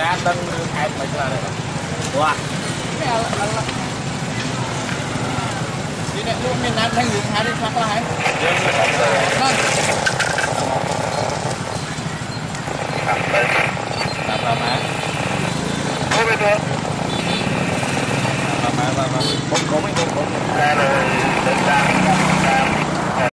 đá tân hai mình là này wow đi này luôn miền Nam thanh đường hai đi phát lại làm má có biết được làm má không có mấy con ra rồi đến ra